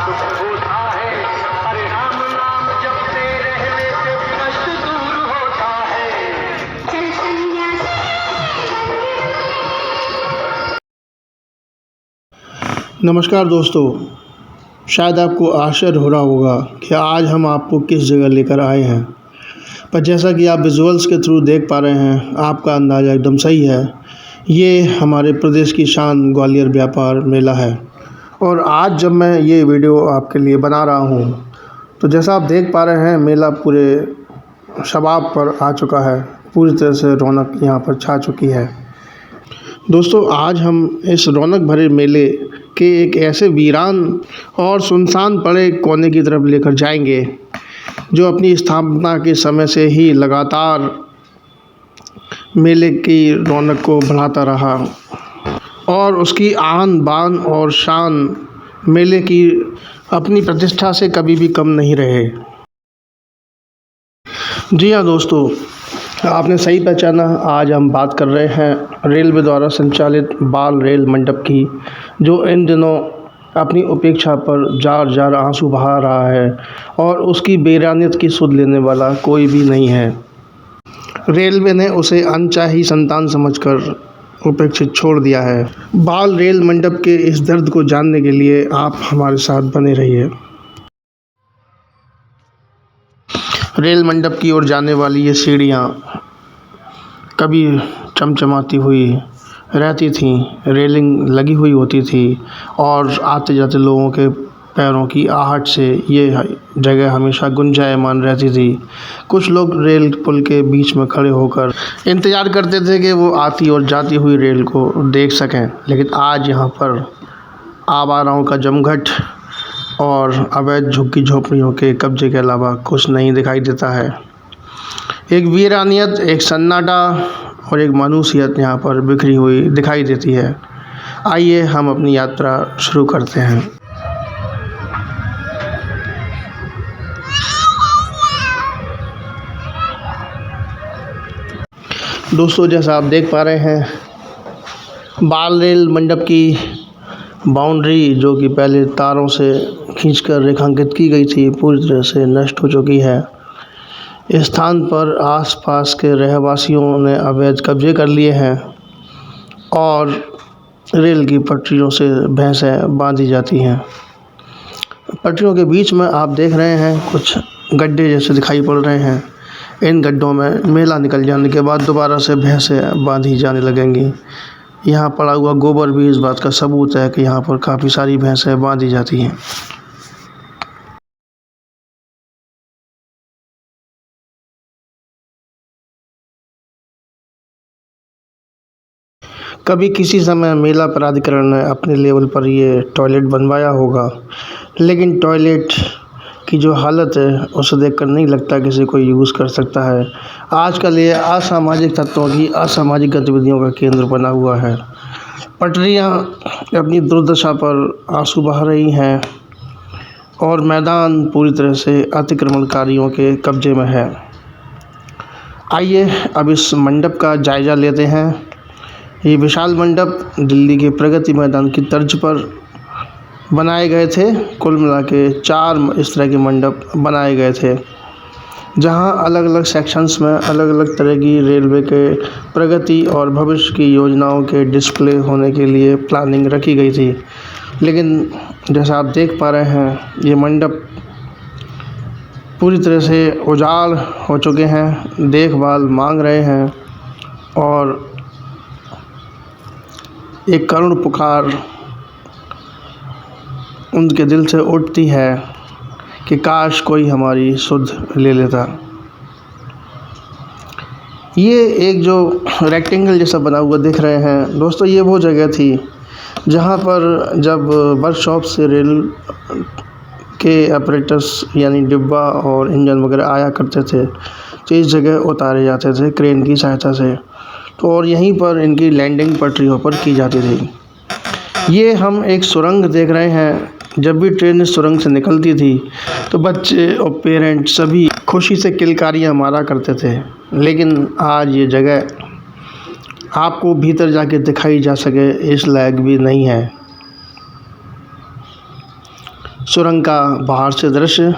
सुख होता है। हरे राम नाम जपते रहने से कष्ट दूर होता है। चल सन्यासी। नमस्कार दोस्तों, शायद आपको आश्चर्य हो रहा होगा कि आज हम आपको किस जगह लेकर आए हैं, पर जैसा कि आप विजुअल्स के थ्रू देख पा रहे हैं, आपका अंदाज़ा एकदम सही है। ये हमारे प्रदेश की शान ग्वालियर व्यापार मेला है। और आज जब मैं ये वीडियो आपके लिए बना रहा हूँ, तो जैसा आप देख पा रहे हैं, मेला पूरे शबाब पर आ चुका है। पूरी तरह से रौनक यहाँ पर छा चुकी है। दोस्तों, आज हम इस रौनक भरे मेले के एक ऐसे वीरान और सुनसान पड़े कोने की तरफ लेकर जाएंगे, जो अपनी स्थापना के समय से ही लगातार मेले की रौनक को बढ़ाता रहा और उसकी आन बान और शान मेले की अपनी प्रतिष्ठा से कभी भी कम नहीं रहे। जी हाँ दोस्तों, आपने सही पहचाना। आज हम बात कर रहे हैं रेलवे द्वारा संचालित बाल रेल मंडप की, जो इन दिनों अपनी उपेक्षा पर जार जार आंसू बहा रहा है और उसकी बेरानियत की सुध लेने वाला कोई भी नहीं है। रेलवे ने उसे अनचाही संतान समझकर उपेक्षित छोड़ दिया है। बाल रेल मंडप के इस दर्द को जानने के लिए आप हमारे साथ बने रहिए। रेल मंडप की ओर जाने वाली ये सीढ़ियाँ कभी चमचमाती हुई रहती थीं, रेलिंग लगी हुई होती थी और आते जाते लोगों के पैरों की आहट से ये जगह हमेशा गुंजायमान रहती थी। कुछ लोग रेल पुल के बीच में खड़े होकर इंतज़ार करते थे कि वो आती और जाती हुई रेल को देख सकें, लेकिन आज यहाँ पर आवाराओं का जमघट और अवैध झुग्गी झोपड़ियों के कब्जे के अलावा कुछ नहीं दिखाई देता है। एक वीरानियत, एक सन्नाटा और एक मानूसियत यहाँ पर बिखरी हुई दिखाई देती है। आइए हम अपनी यात्रा शुरू करते हैं। दोस्तों, जैसा आप देख पा रहे हैं, बाल रेल मंडप की बाउंड्री, जो कि पहले तारों से खींचकर रेखांकित की गई थी, पूरी तरह से नष्ट हो चुकी है। इस स्थान पर आसपास के रहवासियों ने अवैध कब्जे कर लिए हैं और रेल की पटरियों से भैंसें बांधी जाती हैं। पटरियों के बीच में आप देख रहे हैं कुछ गड्ढे जैसे दिखाई पड़ रहे हैं। इन गड्ढों में मेला निकल जाने के बाद दोबारा से भैंसें बांधी जाने लगेंगी। यहाँ पड़ा हुआ गोबर भी इस बात का सबूत है कि यहाँ पर काफ़ी सारी भैंसें बांधी जाती हैं। कभी किसी समय मेला प्राधिकरण ने अपने लेवल पर ये टॉयलेट बनवाया होगा, लेकिन टॉयलेट की जो हालत है उसे देखकर नहीं लगता किसी को यूज़ कर सकता है। आजकल ये असामाजिक तत्वों की असामाजिक गतिविधियों का केंद्र बना हुआ है। पटरियाँ अपनी दुर्दशा पर आंसू बहा रही हैं और मैदान पूरी तरह से अतिक्रमणकारियों के कब्जे में है। आइए अब इस मंडप का जायज़ा लेते हैं। ये विशाल मंडप दिल्ली के प्रगति मैदान की तर्ज पर बनाए गए थे। कुल मिला के 4 इस तरह के मंडप बनाए गए थे, जहां अलग अलग सेक्शंस में अलग अलग तरह की रेलवे के प्रगति और भविष्य की योजनाओं के डिस्प्ले होने के लिए प्लानिंग रखी गई थी। लेकिन जैसा आप देख पा रहे हैं, ये मंडप पूरी तरह से उजाड़ हो चुके हैं, देखभाल मांग रहे हैं और एक करुण पुकार उनके दिल से उठती है कि काश कोई हमारी सुध ले लेता। ये एक जो रेक्टेंगल जैसा बना हुआ दिख रहे हैं दोस्तों, ये वो जगह थी जहाँ पर जब वर्कशॉप से रेल के ऑपरेटर्स यानी डिब्बा और इंजन वगैरह आया करते थे, तो इस जगह उतारे जाते थे क्रेन की सहायता से, तो और यहीं पर इनकी लैंडिंग पटरियों पर की जाती थी। ये हम एक सुरंग देख रहे हैं। जब भी ट्रेन इस सुरंग से निकलती थी तो बच्चे और पेरेंट्स सभी खुशी से किलकारियाँ मारा करते थे, लेकिन आज ये जगह आपको भीतर जाके दिखाई जा सके इस लायक भी नहीं है। सुरंग का बाहर से दृश्य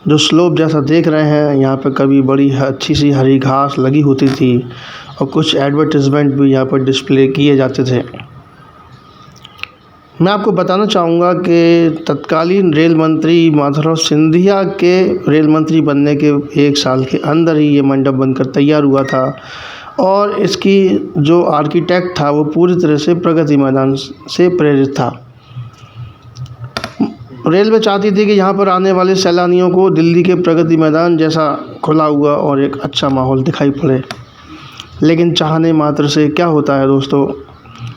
जो स्लोप जैसा देख रहे हैं, यहाँ पर कभी बड़ी अच्छी सी हरी घास लगी होती थी और कुछ एडवर्टाइजमेंट भी यहाँ पर डिस्प्ले किए जाते थे। मैं आपको बताना चाहूँगा कि तत्कालीन रेल मंत्री माधवराव सिंधिया के रेल मंत्री बनने के 1 साल के अंदर ही ये मंडप बनकर तैयार हुआ था और इसकी जो आर्किटेक्ट था वो पूरी तरह से प्रगति मैदान से प्रेरित था। रेलवे चाहती थी कि यहाँ पर आने वाले सैलानियों को दिल्ली के प्रगति मैदान जैसा खुला हुआ और एक अच्छा माहौल दिखाई पड़े, लेकिन चाहने मात्र से क्या होता है दोस्तों,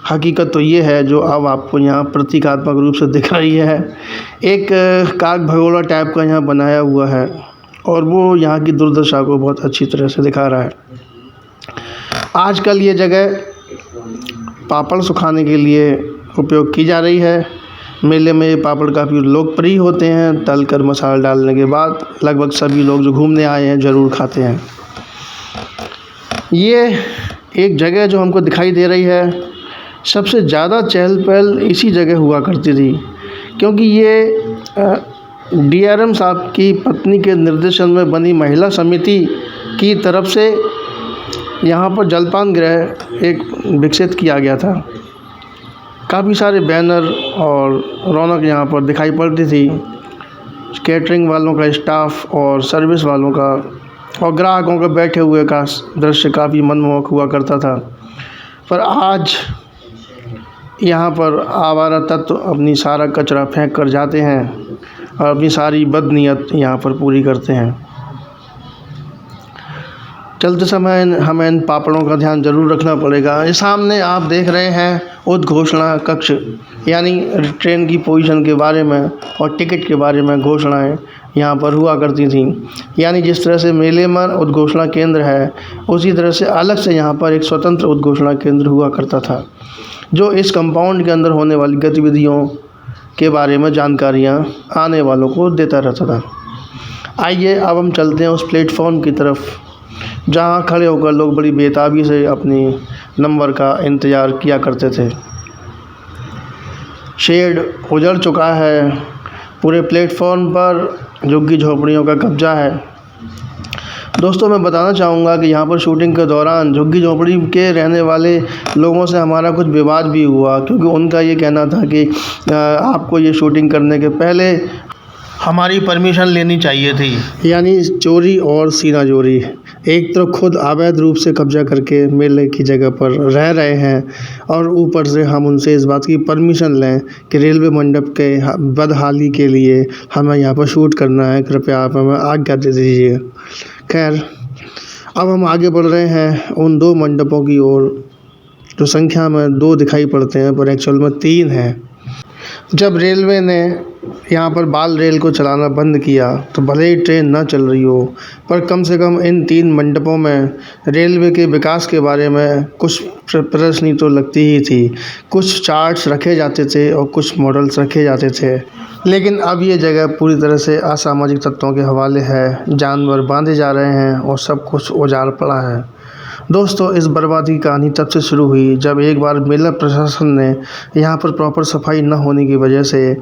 हकीकत तो ये है जो अब आपको यहाँ प्रतीकात्मक रूप से दिख रही है। एक काग भगोड़ा टाइप का यहाँ बनाया हुआ है और वो यहाँ की दुर्दशा को बहुत अच्छी तरह से दिखा रहा है। आजकल ये जगह पापड़ सुखाने के लिए उपयोग की जा रही है। मेले में ये पापड़ काफ़ी लोकप्रिय होते हैं। तल कर मसाला डालने के बाद लगभग सभी लोग जो घूमने आए हैं ज़रूर खाते हैं। ये एक जगह जो हमको दिखाई दे रही है, सबसे ज़्यादा चहल पहल इसी जगह हुआ करती थी, क्योंकि ये DRM साहब की पत्नी के निर्देशन में बनी महिला समिति की तरफ से यहाँ पर जलपान गृह एक विकसित किया गया था। काफ़ी सारे बैनर और रौनक यहाँ पर दिखाई पड़ती थी। कैटरिंग वालों का स्टाफ और सर्विस वालों का और ग्राहकों के बैठे हुए का दृश्य काफ़ी मनमोहक हुआ करता था। पर आज यहाँ पर आवारा तत्व अपनी सारा कचरा फेंक कर जाते हैं और अपनी सारी बदनीयत यहाँ पर पूरी करते हैं। चलते समय हमें इन पापड़ों का ध्यान ज़रूर रखना पड़ेगा। ये सामने आप देख रहे हैं उद्घोषणा कक्ष, यानी ट्रेन की पोजीशन के बारे में और टिकट के बारे में घोषणाएं यहाँ पर हुआ करती थी। यानी जिस तरह से मेले में उद्घोषणा केंद्र है, उसी तरह से अलग से यहाँ पर एक स्वतंत्र उद्घोषणा केंद्र हुआ करता था, जो इस कंपाउंड के अंदर होने वाली गतिविधियों के बारे में जानकारियाँ आने वालों को देता रहता था। आइए अब हम चलते हैं उस प्लेटफॉर्म की तरफ जहाँ खड़े होकर लोग बड़ी बेताबी से अपनी नंबर का इंतज़ार किया करते थे। शेड उजड़ चुका है, पूरे प्लेटफॉर्म पर झुग्गी झोपड़ियों का कब्जा है। दोस्तों, मैं बताना चाहूँगा कि यहाँ पर शूटिंग के दौरान झुग्गी झोपड़ी के रहने वाले लोगों से हमारा कुछ विवाद भी हुआ, क्योंकि उनका ये कहना था कि आपको ये शूटिंग करने के पहले हमारी परमिशन लेनी चाहिए थी। यानी चोरी और सीना जोरी। एक तो खुद अवैध रूप से कब्जा करके मेले की जगह पर रह रहे हैं और ऊपर से हम उनसे इस बात की परमिशन लें कि रेलवे मंडप के बदहाली के लिए हमें यहाँ पर शूट करना है, कृपया आप हमें आज्ञा दे दीजिए। खैर, अब हम आगे बढ़ रहे हैं उन 2 मंडपों की ओर जो संख्या में 2 दिखाई पड़ते हैं पर एक्चुअल में 3 हैं। जब रेलवे ने यहाँ पर बाल रेल को चलाना बंद किया तो भले ही ट्रेन ना चल रही हो, पर कम से कम इन 3 मंडपों में रेलवे के विकास के बारे में कुछ प्रदर्शनी तो लगती ही थी। कुछ चार्ट्स रखे जाते थे और कुछ मॉडल्स रखे जाते थे। लेकिन अब ये जगह पूरी तरह से असामाजिक तत्वों के हवाले है। जानवर बांधे जा रहे हैं और सब कुछ उजाड़ पड़ा है। दोस्तों, इस बर्बादी की कहानी तब से शुरू हुई जब एक बार मेला प्रशासन ने यहाँ पर प्रॉपर सफाई न होने की वजह से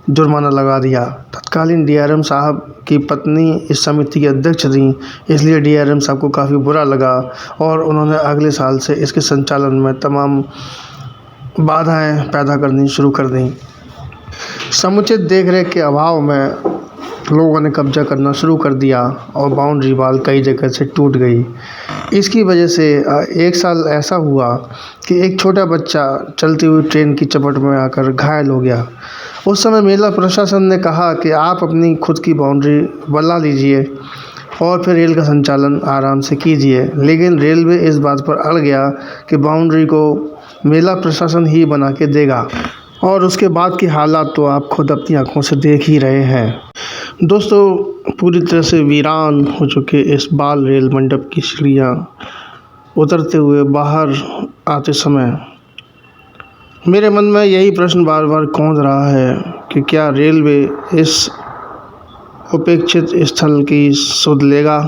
जुर्माना लगा दिया। तत्कालीन DRM साहब की पत्नी इस समिति के अध्यक्ष थी, इसलिए DRM साहब को काफ़ी बुरा लगा और उन्होंने अगले साल से इसके संचालन में तमाम बाधाएं पैदा करनी शुरू कर दी। समुचित देखरेख के अभाव में लोगों ने कब्जा करना शुरू कर दिया और बाउंड्री वाल कई जगह से टूट गई। इसकी वजह से एक साल ऐसा हुआ कि एक छोटा बच्चा चलती हुई ट्रेन की चपेट में आकर घायल हो गया। उस समय मेला प्रशासन ने कहा कि आप अपनी खुद की बाउंड्री बना लीजिए और फिर रेल का संचालन आराम से कीजिए, लेकिन रेलवे इस बात पर अड़ गया कि बाउंड्री को मेला प्रशासन ही बना के देगा और उसके बाद की हालात तो आप खुद अपनी आंखों से देख ही रहे हैं। दोस्तों, पूरी तरह से वीरान हो चुके इस बाल रेल मंडप की सीढ़ियाँ उतरते हुए बाहर आते समय मेरे मन में यही प्रश्न बार बार कौंध रहा है कि क्या रेलवे इस उपेक्षित स्थल की सुध लेगा?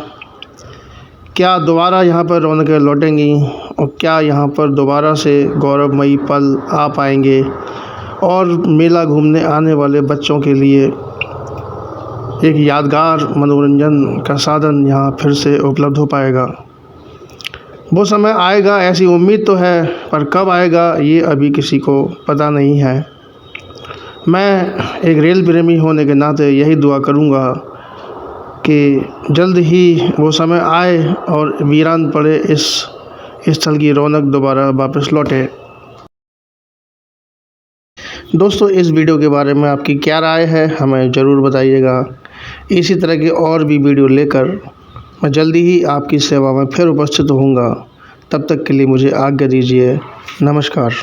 क्या दोबारा यहाँ पर रौनकें लौटेंगी और क्या यहाँ पर दोबारा से गौरवमयी पल आ पाएंगे और मेला घूमने आने वाले बच्चों के लिए एक यादगार मनोरंजन का साधन यहाँ फिर से उपलब्ध हो पाएगा। वो समय आएगा ऐसी उम्मीद तो है, पर कब आएगा ये अभी किसी को पता नहीं है। मैं एक रेल प्रेमी होने के नाते यही दुआ करूँगा कि जल्द ही वो समय आए और वीरान पड़े इस स्थल की रौनक दोबारा वापस लौटे। दोस्तों, इस वीडियो के बारे में आपकी क्या राय है हमें ज़रूर बताइएगा। इसी तरह की और भी वीडियो लेकर मैं जल्दी ही आपकी सेवा में फिर उपस्थित होऊंगा। तब तक के लिए मुझे आज्ञा दीजिए। नमस्कार।